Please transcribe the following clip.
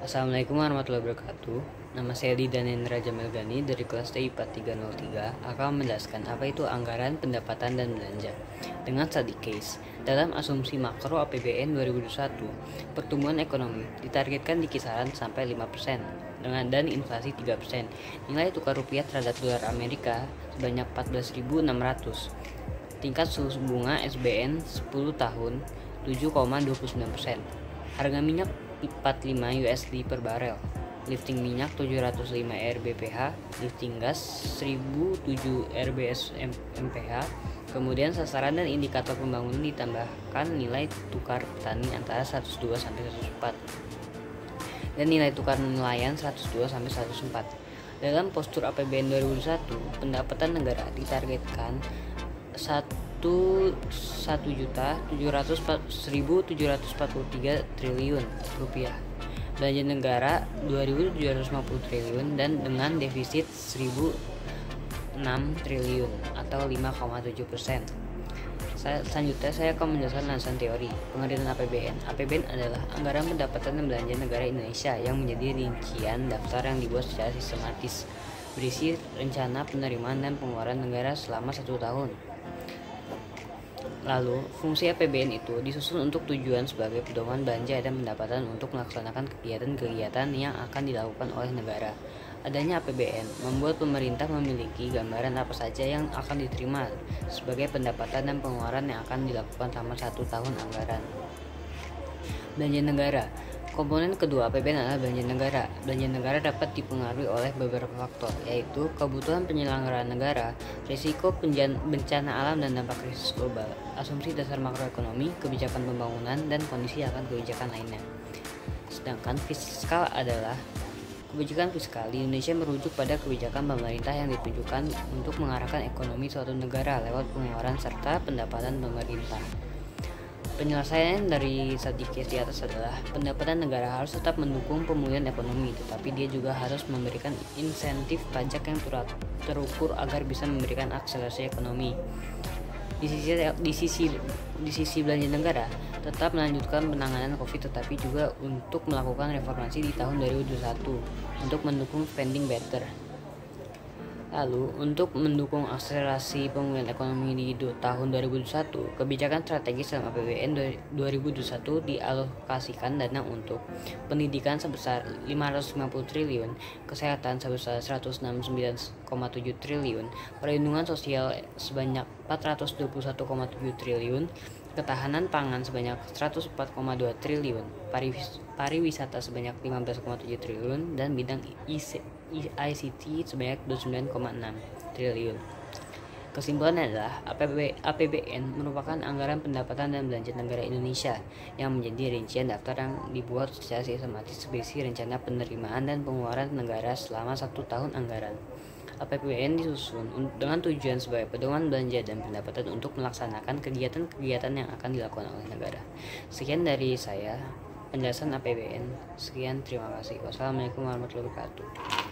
Assalamualaikum warahmatullahi wabarakatuh. Nama saya Didanendra Jamil Gani dari kelas TIPA 303 akan menjelaskan apa itu anggaran pendapatan dan belanja. Dengan study case, dalam asumsi makro APBN 2021, pertumbuhan ekonomi ditargetkan di kisaran sampai 5% dan inflasi 3%. Nilai tukar rupiah terhadap dolar Amerika sebanyak 14.600. Tingkat suku bunga SBN 10 tahun 7,29%. Harga minyak 45 USD per barel. Lifting minyak 705 RBPH, lifting gas 1007 RBS MPH. Kemudian sasaran dan indikator pembangunan ditambahkan nilai tukar petani antara 102 sampai 104 dan nilai tukar nelayan 102 sampai 104. Dalam postur APBN 2021, pendapatan negara ditargetkan 1.743 triliun rupiah, belanja negara 2.750 triliun dan dengan defisit 1.006 triliun atau 5,7%. Selanjutnya saya akan menjelaskan landasan teori pengertian APBN. APBN adalah anggaran pendapatan dan belanja negara Indonesia yang menjadi rincian daftar yang dibuat secara sistematis, berisi rencana penerimaan dan pengeluaran negara selama 1 tahun. Lalu, fungsi APBN itu disusun untuk tujuan sebagai pedoman belanja dan pendapatan untuk melaksanakan kegiatan-kegiatan yang akan dilakukan oleh negara. Adanya APBN membuat pemerintah memiliki gambaran apa saja yang akan diterima sebagai pendapatan dan pengeluaran yang akan dilakukan selama 1 tahun anggaran. Belanja negara. Komponen kedua APBN adalah belanja negara. Belanja negara dapat dipengaruhi oleh beberapa faktor, yaitu kebutuhan penyelenggaraan negara, risiko bencana alam dan dampak krisis global, asumsi dasar makroekonomi, kebijakan pembangunan, dan kondisi akan kebijakan lainnya. Sedangkan fiskal adalah kebijakan fiskal di Indonesia merujuk pada kebijakan pemerintah yang ditujukan untuk mengarahkan ekonomi suatu negara lewat pengeluaran serta pendapatan pemerintah. Penyelesaian dari study case di atas adalah pendapatan negara harus tetap mendukung pemulihan ekonomi, tetapi dia juga harus memberikan insentif pajak yang terukur agar bisa memberikan akselerasi ekonomi. Di sisi belanja negara tetap melanjutkan penanganan COVID, tetapi juga untuk melakukan reformasi di tahun 2021 untuk mendukung spending better. Lalu, untuk mendukung akselerasi pemulihan ekonomi di tahun 2021, kebijakan strategis dalam APBN 2021 dialokasikan dana untuk pendidikan sebesar 550 triliun, kesehatan sebesar 169,7 triliun, perlindungan sosial sebanyak 421,7 triliun, ketahanan pangan sebanyak 104,2 triliun, pariwisata sebanyak 15,7 triliun, dan bidang ICT sebanyak 29,6 triliun. Kesimpulannya adalah APBN merupakan anggaran pendapatan dan belanja negara Indonesia yang menjadi rincian daftar yang dibuat secara sistematis berisi rencana penerimaan dan pengeluaran negara selama 1 tahun anggaran. APBN disusun dengan tujuan sebagai pedoman belanja dan pendapatan untuk melaksanakan kegiatan-kegiatan yang akan dilakukan oleh negara. Sekian dari saya, penjelasan APBN. Sekian, terima kasih. Wassalamualaikum warahmatullahi wabarakatuh.